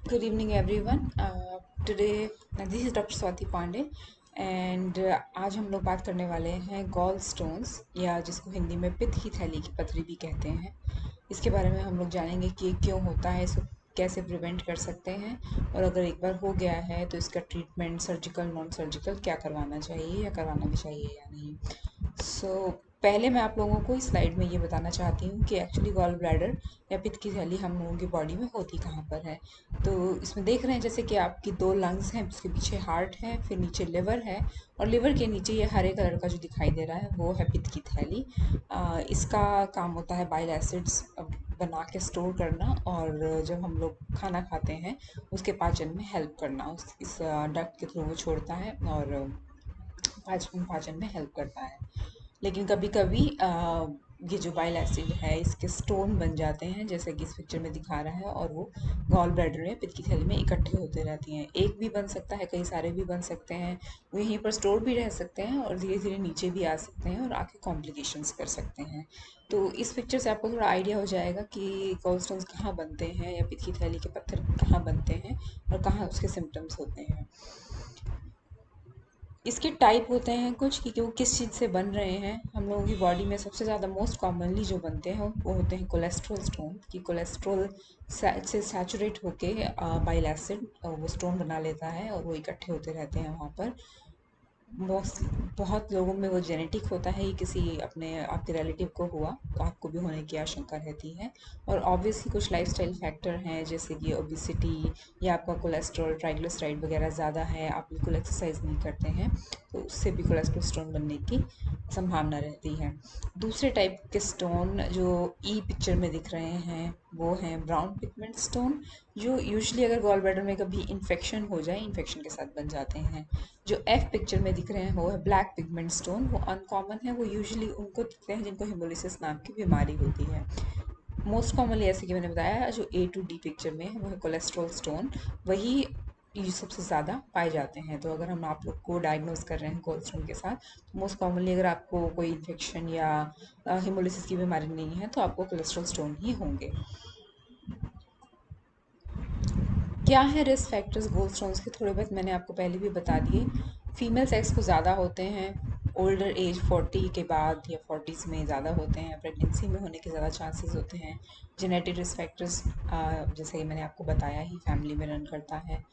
Good evening, everyone. Today, this is Dr. Swati Pandey, and आज हम लोग बात करने वाले हैं गॉल स्टोन्स या जिसको हिंदी में पित्त की थैली की पथरी भी कहते हैं। इसके बारे में हम लोग जानेंगे कि ये क्यों होता है, इसको कैसे प्रिवेंट कर सकते हैं, और अगर एक बार हो गया है तो इसका ट्रीटमेंट सर्जिकल नॉन सर्जिकल क्या करवाना चाहिए या करवाना भी चाहिए या नहीं। पहले मैं आप लोगों को इस स्लाइड में ये बताना चाहती हूँ कि एक्चुअली गॉल ब्लैडर या पित्त की थैली हम लोगों की बॉडी में होती कहाँ पर है। तो इसमें देख रहे हैं जैसे कि आपकी 2 लंग्स हैं, उसके पीछे हार्ट है, फिर नीचे लिवर है, और लिवर के नीचे ये हरे कलर का जो दिखाई दे रहा है वो है पित्त की थैली। इसका काम होता है बाइल एसिड्स बना के स्टोर करना, और जब हम लोग खाना खाते हैं उसके पाचन में हेल्प करना। इस डक्ट के थ्रू वो छोड़ता है और पाचन में हेल्प करता है। लेकिन कभी-कभी ये जो बाइल एसिड है इसके स्टोन बन जाते हैं, जैसे कि इस पिक्चर में दिखा रहा है, और वो गॉल ब्लैडर में पित्त की थैली में इकट्ठे होते रहती हैं। एक भी बन सकता है, कई सारे भी बन सकते हैं, वो यहीं पर स्टोर भी रह सकते हैं और धीरे-धीरे नीचे भी आ सकते हैं और आके कॉम्प्लिकेशंस कर सकते हैं। तो इस पिक्चर से आपको थोड़ा आइडिया हो जाएगा कि गॉल स्टोन्स कहाँ बनते हैं या पित्त की थैली के पत्थर कहाँ बनते हैं और कहाँ उसके सिम्पटम्स होते हैं। इसके टाइप होते हैं कुछ कि वो किस चीज़ से बन रहे हैं। हम लोगों की बॉडी में सबसे ज़्यादा मोस्ट कॉमनली जो बनते हैं वो होते हैं कोलेस्ट्रॉल स्टोन, कि कोलेस्ट्रॉल से सैचुरेट होके बाइल एसिड वो स्टोन बना लेता है और वो इकट्ठे होते रहते हैं वहाँ पर। मोस्ट बहुत लोगों में वो जेनेटिक होता है, ये किसी अपने आपके रिलेटिव को हुआ तो आपको भी होने की आशंका रहती है। और ऑब्वियसली कुछ लाइफस्टाइल फैक्टर हैं, जैसे कि ओबेसिटी या आपका कोलेस्ट्रॉल ट्राइग्लिसराइड वगैरह ज़्यादा है, आप बिल्कुल एक्सरसाइज नहीं करते हैं, तो उससे भी कोलेस्ट्रॉल स्टोन बनने की संभावना रहती है। दूसरे टाइप के स्टोन जो ई पिक्चर में दिख रहे हैं वो हैं ब्राउन पिगमेंट स्टोन, जो यूजुअली अगर गॉल ब्लैडर में कभी इन्फेक्शन हो जाए, इन्फेक्शन के साथ बन जाते हैं। जो एफ पिक्चर में दिख रहे हैं वो है ब्लैक पिगमेंट स्टोन, वो अनकॉमन है, वो यूजुअली उनको दिखते हैं जिनको हेमोलिसिस नाम की बीमारी होती है। मोस्ट कॉमनली ऐसे कि मैंने बताया जो ए टू डी पिक्चर में है वो है कोलेस्ट्रॉल स्टोन, वही ये सबसे ज़्यादा पाए जाते हैं। तो अगर हम आप लोग को डायग्नोज कर रहे हैं कोलेस्ट्रॉल के साथ, तो मोस्ट कॉमनली अगर आपको कोई इन्फेक्शन या हेमोलिसिस की बीमारी नहीं है तो आपको कोलेस्ट्रॉल स्टोन ही होंगे। क्या है रिस्क फैक्टर्स गोल्ड स्टोन्स के, थोड़े बहुत मैंने आपको पहले भी बता दिए। फीमेल सेक्स को ज़्यादा होते हैं, ओल्डर एज 40 के बाद या 40s में ज़्यादा होते हैं, प्रेगनेंसी में होने के ज़्यादा चांसेस होते हैं। जेनेटिक रिस्क फैक्टर्स जैसे कि मैंने आपको बताया ही फैमिली में रन करता है।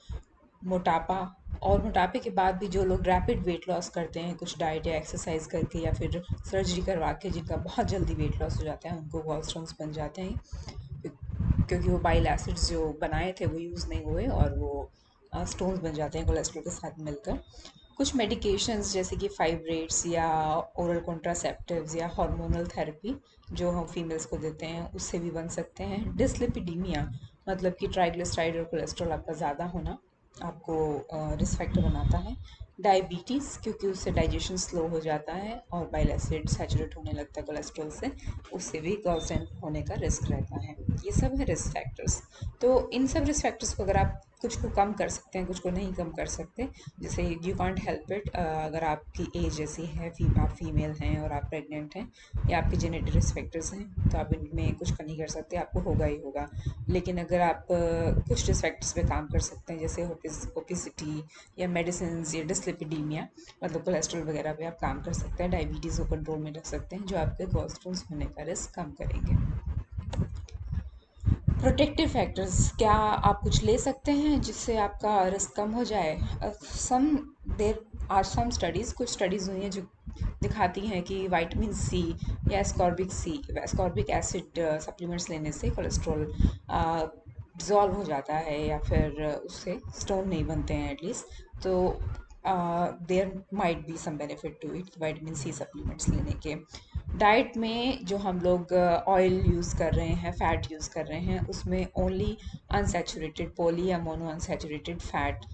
मोटापा, और मोटापे के बाद भी जो लोग रैपिड वेट लॉस करते हैं कुछ डाइट या एक्सरसाइज करके या फिर सर्जरी करवा के, जिनका बहुत जल्दी वेट लॉस हो जाता है, उनको गॉल स्टोन्स बन जाते हैं, क्योंकि वो बाइल एसिड्स जो बनाए थे वो यूज़ नहीं हुए और वो स्टोन्स बन जाते हैं कोलेस्ट्रॉल के साथ मिलकर। कुछ मेडिकेशंस जैसे कि फाइब्रेट्स या ओरल कॉन्ट्रासेप्टिव्स या हार्मोनल थेरेपी जो हम फीमेल्स को देते हैं उससे भी बन सकते हैं। डिसलिपिडीमिया मतलब कि ट्राइग्लिसराइड और कोलेस्ट्रॉल आपका ज़्यादा होना आपको रिस्क फैक्टर बनाता है। डायबिटीज़, क्योंकि उससे डाइजेशन स्लो हो जाता है और बाइल एसिड सैचुरेट होने लगता है कोलेस्ट्रॉल से, उससे भी गॉल होने का रिस्क रहता है। ये सब है रिस्क फैक्टर्स। तो इन सब रिस्क फैक्टर्स को अगर आप कुछ को कम कर सकते हैं, कुछ को नहीं कम कर सकते, जैसे यू कांट हेल्प इट, अगर आपकी एज ऐसी है, आप फीमेल हैं और आप प्रेग्नेंट हैं या आपके जेनेटिक रिस्क फैक्टर्स हैं, तो आप इनमें कुछ नहीं कर सकते, आपको होगा ही होगा। लेकिन अगर आप कुछ रिस्क फैक्टर्स पे काम कर सकते हैं, जैसे ओपिसिटी या मेडिसिन या डिसलिपिडीमिया मतलब कोलेस्ट्रॉल वगैरह पे आप काम कर सकते हैं, डायबिटीज़ को कंट्रोल में रख सकते हैं, जो आपके कोलेस्ट्रॉल होने का रिस्क कम करेंगे। प्रोटेक्टिव फैक्टर्स, क्या आप कुछ ले सकते हैं जिससे आपका रिस्क कम हो जाए? सम देर आर सम स्टडीज़, कुछ स्टडीज़ हुई हैं जो दिखाती हैं कि विटामिन सी या एस्कॉर्बिक एसिड सप्लीमेंट्स लेने से कोलेस्ट्रॉल डिज़ोल्व हो जाता है या फिर उससे स्टोन नहीं बनते हैं एटलीस्ट। तो there might be some benefit to it vitamin C supplements लेने के। डाइट में जो हम लोग ऑयल यूज़ कर रहे हैं, फैट यूज़ कर रहे हैं, उसमें ओनली अनसैचुरेटेड पॉली या मोनो अनसैचुरेटेड फैट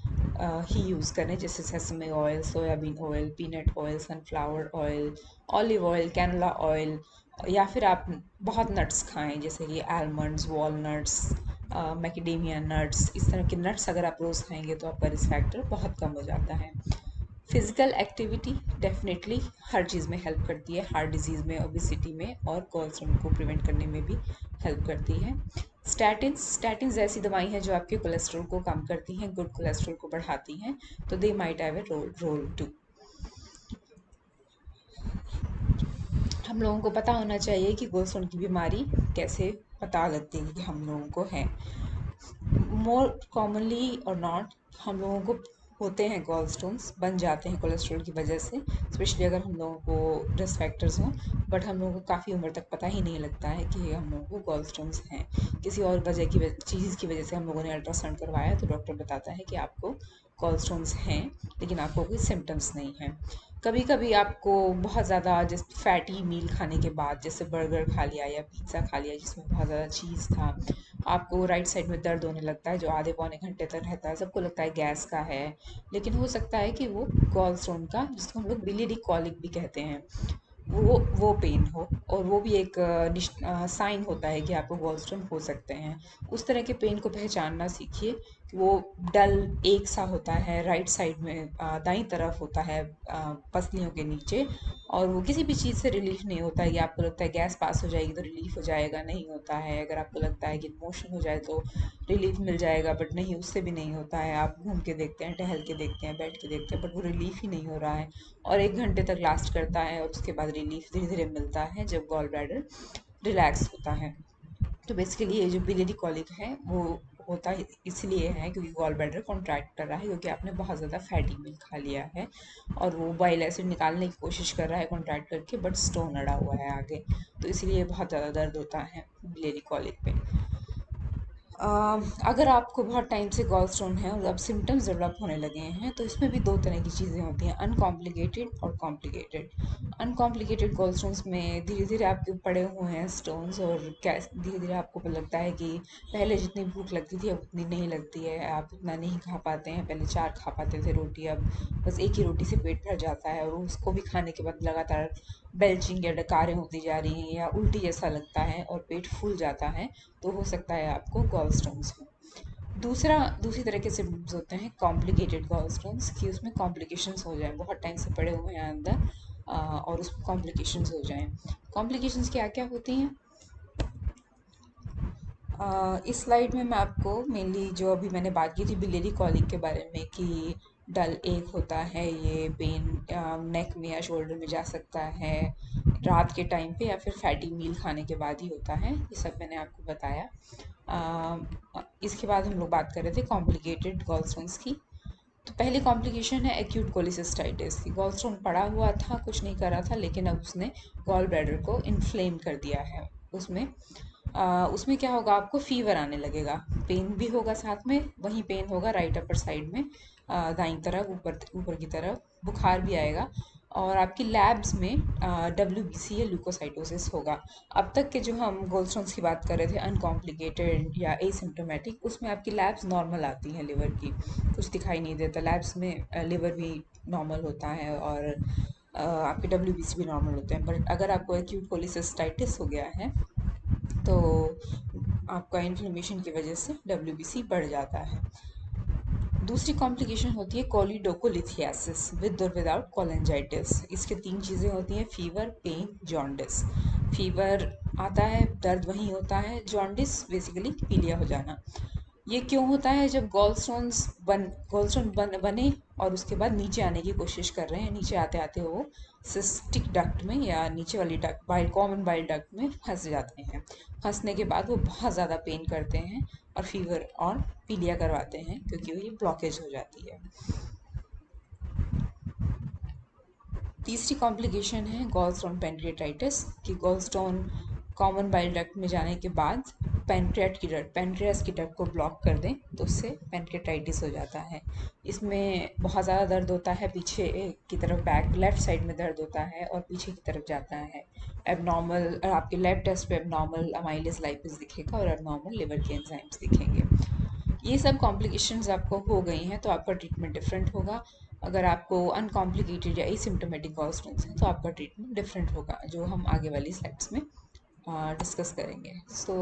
ही यूज़ करें, जैसे sesame oil, soybean oil, peanut oil, sunflower oil, olive oil, canola oil, या फिर आप बहुत नट्स खाएं जैसे कि आलमंड्स, वॉलनट्स, मैकेडेमिया नट्स। इस तरह के नट्स अगर आप रोज़ खाएंगे तो आपका रिस्क फैक्टर बहुत कम हो जाता है। फिजिकल एक्टिविटी डेफिनेटली हर चीज़ में हेल्प करती है, हार्ट डिजीज़ में, ओबेसिटी में और कोलेस्ट्रॉल को प्रिवेंट करने में भी हेल्प करती है। स्टैटिन्स ऐसी दवाई हैं जो आपके कोलेस्ट्रॉल को कम करती हैं, गुड कोलेस्ट्रॉल को बढ़ाती हैं, तो they might have a role to. हम लोगों को पता होना चाहिए कि गोल्डस्टोन की बीमारी कैसे पता लगती है कि हम लोगों को है। मोर कॉमनली और नॉट हम लोगों को होते हैं गॉल स्टोन्स, बन जाते हैं कोलेस्ट्रॉल की वजह से, स्पेशली अगर हम लोगों को रिस्क फैक्टर्स हों। बट हम लोगों को काफ़ी उम्र तक पता ही नहीं लगता है कि हम लोगों को गॉल स्टोन्स हैं। किसी और वजह की चीज़ की वजह से हम लोगों ने अल्ट्रासाउंड करवाया तो डॉक्टर बताता है कि आपको गॉल स्टोन्स हैं, लेकिन आपको कोई सिम्टम्स नहीं हैं। कभी कभी आपको बहुत ज़्यादा जैसे फैटी मील खाने के बाद, जैसे बर्गर खा लिया या पिज़्ज़ा खा लिया जिसमें बहुत ज़्यादा चीज़ था, आपको राइट साइड में दर्द होने लगता है जो आधे पौने घंटे तक रहता है। सबको लगता है गैस का है, लेकिन हो सकता है कि वो गॉल स्टोन का, जिसको हम लोग बिलियरी कॉलिक भी कहते हैं, वो पेन हो, और वो भी एक साइन होता है कि आपको गॉल स्टोन हो सकते हैं। उस तरह के पेन को पहचानना सीखिए कि वो डल एक सा होता है, राइट साइड में दाईं तरफ होता है, पसलियों के नीचे, और वो किसी भी चीज़ से रिलीफ नहीं होता है कि आपको लगता है गैस पास हो जाएगी तो रिलीफ हो जाएगा, नहीं होता है। अगर आपको लगता है कि मोशन हो जाए तो रिलीफ मिल जाएगा, बट नहीं, उससे भी नहीं होता है। आप घूम के देखते हैं, टहल के देखते हैं, बैठ के देखते हैं, बट वो रिलीफ ही नहीं हो रहा है, और 1 घंटे तक लास्ट करता है, और उसके बाद रिलीफ धीरे धीरे मिलता है जब गॉल ब्लैडर रिलैक्स होता है। तो बेसिकली ये जो बिलियरी कॉलिक है वो होता है इसलिए है क्योंकि गॉल ब्लैडर कॉन्ट्रैक्ट कर रहा है, क्योंकि आपने बहुत ज़्यादा फैटी मील खा लिया है, और वो बाइल एसिड निकालने की कोशिश कर रहा है कॉन्ट्रैक्ट करके, बट स्टोन अड़ा हुआ है आगे, तो इसलिए बहुत ज़्यादा दर्द होता है बिलियरी कॉलिक पे। अगर आपको बहुत टाइम से गॉल स्टोन है और अब सिम्टम्स डेवलप होने लगे हैं, तो इसमें भी दो तरह की चीज़ें होती हैं, अनकॉम्प्लिकेटेड और कॉम्प्लिकेटेड। अनकॉम्प्लिकेटेड गॉल स्टोन्स में धीरे धीरे आपके पड़े हुए हैं स्टोन्स, और धीरे धीरे आपको लगता है कि पहले जितनी भूख लगती थी अब उतनी नहीं लगती है, आप उतना नहीं खा पाते हैं। पहले 4 खा पाते थे रोटी, अब बस एक ही रोटी से पेट भर जाता है, और उसको भी खाने के बाद लगातार बेल्चिंग या डकारें होती जा रही हैं, या उल्टी जैसा लगता है और पेट फूल जाता है, तो हो सकता है आपको गॉल स्टोन्स हो। दूसरी तरह के सिम्टम्स होते हैं कॉम्प्लिकेटेड गॉल स्टोन्स, कि उसमें कॉम्प्लिकेशंस हो जाएं, बहुत टाइम से पड़े हुए हैं अंदर, और उसमें कॉम्प्लिकेशंस हो जाएं। कॉम्प्लिकेशंस क्या क्या होती हैं? इस स्लाइड में मैं आपको मेनली जो अभी मैंने बात की थी बिलियरी कॉलिक के बारे में, कि डल एक होता है, ये पेन नेक में या शोल्डर में जा सकता है रात के टाइम पे, या फिर फैटी मील खाने के बाद ही होता है, ये सब मैंने आपको बताया। इसके बाद हम लोग बात कर रहे थे कॉम्प्लिकेटेड गॉलस्टोन्स की। तो पहली कॉम्प्लिकेशन है एक्यूट कोलिसिस्टाइटिस की। गॉलस्टोन पड़ा हुआ था, कुछ नहीं कर रहा था, लेकिन अब उसने गॉल ब्लैडर को इन्फ्लेम कर दिया है। उसमें क्या होगा, आपको फीवर आने लगेगा, पेन भी होगा साथ में, वहीं पेन होगा राइट अपर साइड में, दाईं तरफ, ऊपर ऊपर की तरफ, बुखार भी आएगा, और आपकी लैब्स में WBC या ल्यूकोसाइटोसिस होगा। अब तक के जो हम गोलस्टोन्स की बात कर रहे थे अनकॉम्प्लिकेटेड या एसिम्टोमेटिक, उसमें आपकी लैब्स नॉर्मल आती हैं लिवर की, कुछ दिखाई नहीं देता लैब्स में, लिवर भी नॉर्मल होता है, और आपके WBC भी नॉर्मल होते हैं। बट अगर आपको एक्यूट कोलिसिस्टाइटिस हो गया है तो आपका इन्फ्लेमेशन की वजह से WBC बढ़ जाता है। दूसरी कॉम्प्लिकेशन होती है कोलिडोकोलिथियासिस, विद और विदाउट कोलेंजाइटिस। इसके 3 चीज़ें होती हैं, फीवर, पेन, जॉन्डिस। फीवर आता है, दर्द वहीं होता है, जॉन्डिस बेसिकली पीलिया हो जाना। ये क्यों होता है? जब गॉलस्टोन बने और उसके बाद नीचे आने की कोशिश कर रहे हैं, नीचे आते आते वो सिस्टिक डक्ट में या नीचे वाली डक्ट, कॉमन बाइल डक्ट में फंस जाते हैं। फंसने के बाद वो बहुत ज़्यादा पेन करते हैं और फीवर और पीलिया करवाते हैं, क्योंकि ये ब्लॉकेज हो जाती है। तीसरी कॉम्प्लिकेशन है गॉलस्टोन पेनक्रियाटाइटिस, कि गॉलस्टोन कॉमन बाइल डक्ट में जाने के बाद पेनक्रियास की डक्ट को ब्लॉक कर दें, तो उससे पेनक्रियाटाइटिस हो जाता है। इसमें बहुत ज़्यादा दर्द होता है, पीछे की तरफ, बैक लेफ्ट साइड में दर्द होता है और पीछे की तरफ जाता है। एबनॉर्मल, आपके लैब टेस्ट पे एबनॉर्मल अमाइलेज लाइपिस दिखेगा और एबनॉर्मल लिवर के एंजाइम्स दिखेंगे। ये सब कॉम्प्लिकेशंस आपको हो गई हैं तो आपका ट्रीटमेंट डिफरेंट होगा। अगर आपको अनकॉम्प्लिकेटेड या एसिम्टोमेटिक गॉलस्टोन्स हैं तो आपका ट्रीटमेंट डिफरेंट होगा, जो हम आगे वाली स्लाइड्स में डिस्कस करेंगे। सो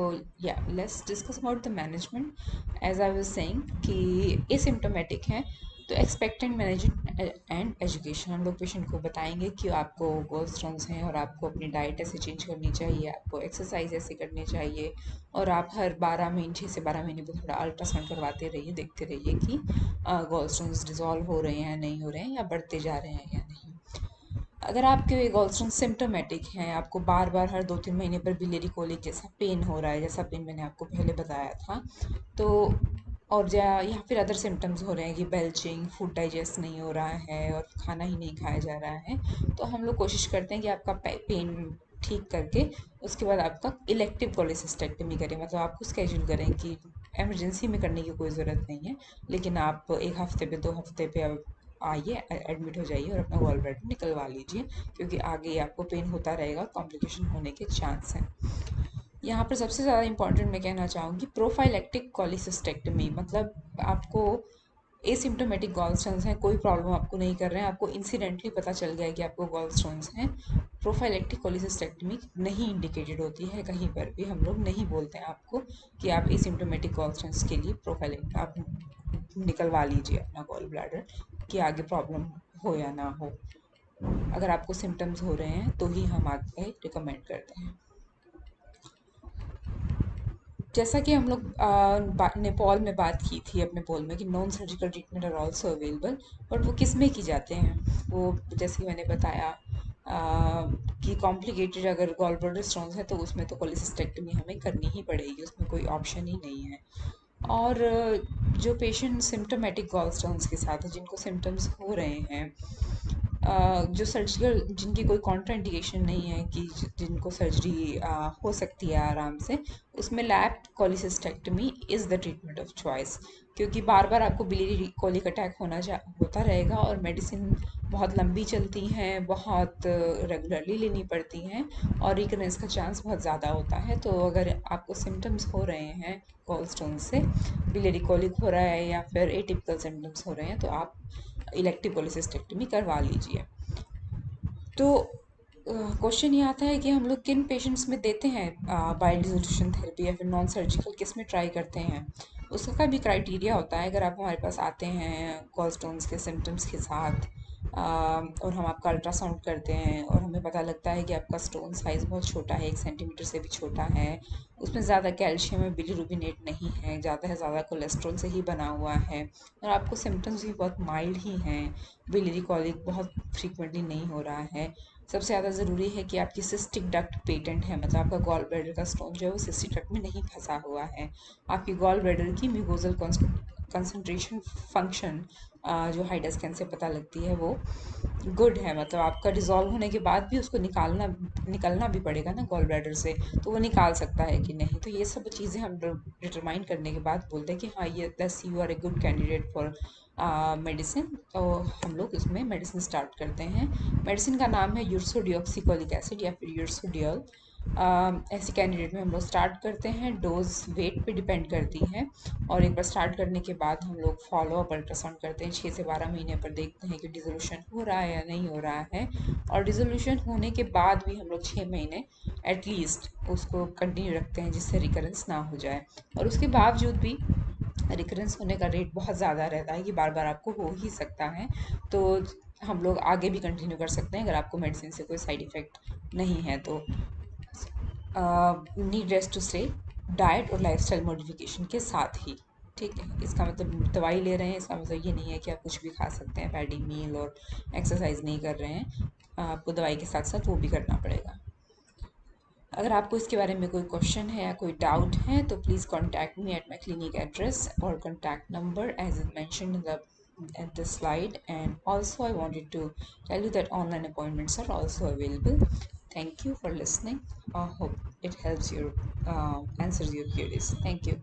या let's discuss about the management. As I was saying कि एसिम्टोमेटिक है तो एक्सपेक्टेंट मैनेजमेंट एंड एजुकेशन, हम लोग पेशेंट को बताएंगे कि आपको गॉलस्टोन्स हैं और आपको अपनी डाइट ऐसे चेंज करनी चाहिए, आपको एक्सरसाइज ऐसे करनी चाहिए, और आप हर 6 से 12 महीने पर थोड़ा अल्ट्रासाउंड करवाते रहिए, देखते रहिए कि गॉलस्टोन्स डिजॉल्व हो रहे हैं नहीं हो रहे हैं, या बढ़ते जा रहे हैं या नहीं। अगर आपके गॉलस्टोन सिम्टोमेटिक हैं, आपको बार बार हर 2-3 महीने पर बिलियरी कोलिक जैसा पेन हो रहा है, जैसा पेन मैंने आपको पहले बताया था, तो और या फिर अदर सिम्टम्स हो रहे हैं कि बेल्चिंग, फूड डाइजेस्ट नहीं हो रहा है और खाना ही नहीं खाया जा रहा है, तो हम लोग कोशिश करते हैं कि आपका पेन ठीक करके उसके बाद आपका इलेक्टिव कोलेसिस्टेक्टमी करें। मतलब आपको स्केड्यूल करें कि इमरजेंसी में करने की कोई ज़रूरत नहीं है, लेकिन आप 1 हफ्ते पे 2 हफ्ते पे अब आइए, एडमिट हो जाइए और अपना गॉल ब्लैडर निकलवा लीजिए, क्योंकि आगे आपको पेन होता रहेगा, कॉम्प्लिकेशन होने के चांस हैं। यहाँ पर सबसे ज़्यादा इंपॉर्टेंट मैं कहना चाहूँगी प्रोफाइलेक्टिक कॉलिसिस्टेक्टमी, मतलब आपको एसिम्टोमेटिक गॉल स्टोन्स हैं, कोई प्रॉब्लम आपको नहीं कर रहे हैं, आपको इंसिडेंटली पता चल गया है कि आपको गॉल स्टोन्स हैं। प्रोफाइलेक्टिक कॉलिसिस्टेक्टमी नहीं इंडिकेटेड होती है कहीं पर भी, हम लोग नहीं बोलते हैं आपको कि आप एसिम्टोमेटिक गॉल स्टोन्स के लिए प्रोफाइलेक्ट आप निकलवा लीजिए अपना गॉल ब्लैडर, कि आगे प्रॉब्लम हो या ना हो। अगर आपको सिम्टम्स हो रहे हैं तो ही हम आगे रिकमेंड करते हैं। जैसा कि हम लोग नेपाल में बात की थी अपने पोल में कि non surgical treatment are also available, but वो किस में की जाते हैं, वो जैसे मैंने बताया कि कॉम्प्लिकेटेड अगर गॉल ब्लैडर स्टोन्स है तो उसमें तो कोलिसिस्टेक्टमी हमें करनी ही पड़ेगी, उसमें कोई ऑप्शन ही नहीं है। और जो पेशेंट सिम्टोमेटिक गॉल स्टोन्स के साथ है, जिनको सिम्टम्स हो रहे हैं, जो सर्जिकल, जिनकी कोई कॉन्ट्राइंडिकेशन नहीं है कि जिनको सर्जरी हो सकती है आराम से, उसमें lap cholecystectomy is the treatment of choice, क्योंकि बार बार आपको बिलियरी कोलिक अटैक होता रहेगा और मेडिसिन बहुत लंबी चलती हैं, बहुत रेगुलरली लेनी पड़ती हैं, और रिकरेंस का चांस बहुत ज़्यादा होता है। तो अगर आपको सिम्टम्स हो रहे हैं गॉल स्टोन से, बिलियरी कोलिक हो रहा है या फिर एटिपिकल सिम्टम्स हो रहे हैं, तो आप इलेक्टिव कोलिसिस्टेक्टमी करवा लीजिए। तो क्वेश्चन ये आता है कि हम लोग किन पेशेंट्स में देते हैं बाइल डिसोल्यूशन थेरेपी, या फिर नॉन सर्जिकल किस में ट्राई करते हैं। उसका भी क्राइटेरिया होता है। अगर आप हमारे पास आते हैं गॉलस्टोन्स के सिम्टम्स के साथ, और हम आपका अल्ट्रासाउंड करते हैं और हमें पता लगता है कि आपका स्टोन साइज़ बहुत छोटा है, 1 सेंटीमीटर से भी छोटा है, उसमें ज़्यादा कैल्शियम और बिलीरुबिनेट नहीं है, ज़्यादा से ज़्यादा कोलेस्ट्रॉल से ही बना हुआ है, और आपको सिम्टम्स भी बहुत माइल्ड ही हैं, बिलियरी कॉलिक बहुत फ्रीक्वेंटली नहीं हो रहा है, सबसे ज़्यादा ज़रूरी है कि आपकी सिस्टिक डक्ट पेटेंट है, मतलब आपका गॉल ब्लैडर का स्टोन जो है वो सिस्टिक डक्ट में नहीं फंसा हुआ है, आपकी गॉल ब्लैडर की म्यूकोजल कंसंट्रेशन फंक्शन जो हाइडा स्कैन से पता लगती है वो गुड है, मतलब आपका डिज़ोल्व होने के बाद भी उसको निकालना भी पड़ेगा ना गॉल ब्लैडर से, तो वो निकाल सकता है कि नहीं। तो ये सब चीज़ें हम डिटरमाइन करने के बाद बोलते हैं कि हाँ, ये दस you are a good candidate for medicine, तो हम लोग उसमें मेडिसिन स्टार्ट करते हैं। मेडिसिन का नाम है यूरसोडिऑक्सीकोलिक एसिड या फिर यूरसोडियल। ऐसे कैंडिडेट में हम लोग स्टार्ट करते हैं, डोज वेट पे डिपेंड करती है, और एक बार स्टार्ट करने के बाद हम लोग फॉलो अप अल्ट्रासाउंड करते हैं 6 से 12 महीने पर, देखते हैं कि डिसोल्यूशन हो रहा है या नहीं हो रहा है, और डिसोल्यूशन होने के बाद भी हम लोग 6 महीने एटलीस्ट उसको कंटिन्यू रखते हैं जिससे रिकरेंस ना हो जाए, और उसके बावजूद भी रिकरेंस होने का रेट बहुत ज़्यादा रहता है कि बार बार आपको हो ही सकता है, तो हम लोग आगे भी कंटिन्यू कर सकते हैं अगर आपको मेडिसिन से कोई साइड इफ़ेक्ट नहीं है तो। नीडलेस टू से डाइट और लाइफस्टाइल मॉडिफिकेशन के साथ ही, ठीक है, इसका मतलब दवाई ले रहे हैं इसका मतलब ये नहीं है कि आप कुछ भी खा सकते हैं, पैडी मील और एक्सरसाइज नहीं कर रहे हैं, आपको दवाई के साथ साथ वो भी करना पड़ेगा। अगर आपको इसके बारे में कोई क्वेश्चन है या कोई डाउट है तो please contact me at my clinic address और contact number as is mentioned in the slide, and also I wanted to tell you that online appointments are also available. Thank you for listening. I hope it helps your answers your queries. Thank you.